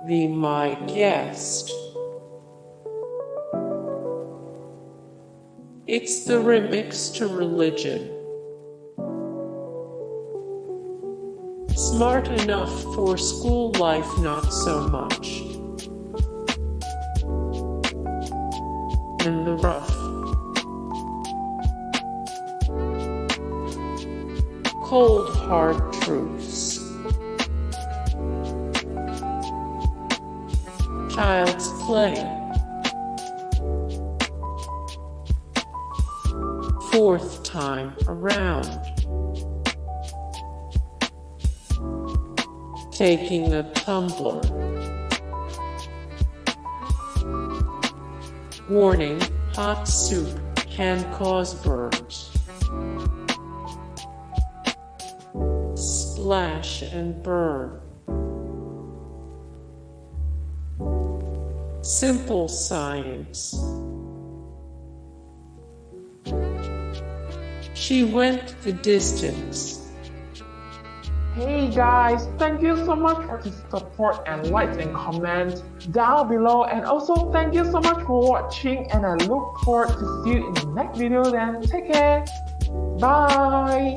Be my guest. It's the remix to religion. Smart enough for school life, not so much. In the rough. Cold hard truths. Child's play. Fourth time around. Taking a Tumblr. Warning, hot soup can cause burns. Splash and burn. Simple science. She went the distance. Hey guys, thank you so much for the support and likes and comments down below, and also thank you so much for watching, and I look forward to see you in the next video. Then take care, bye.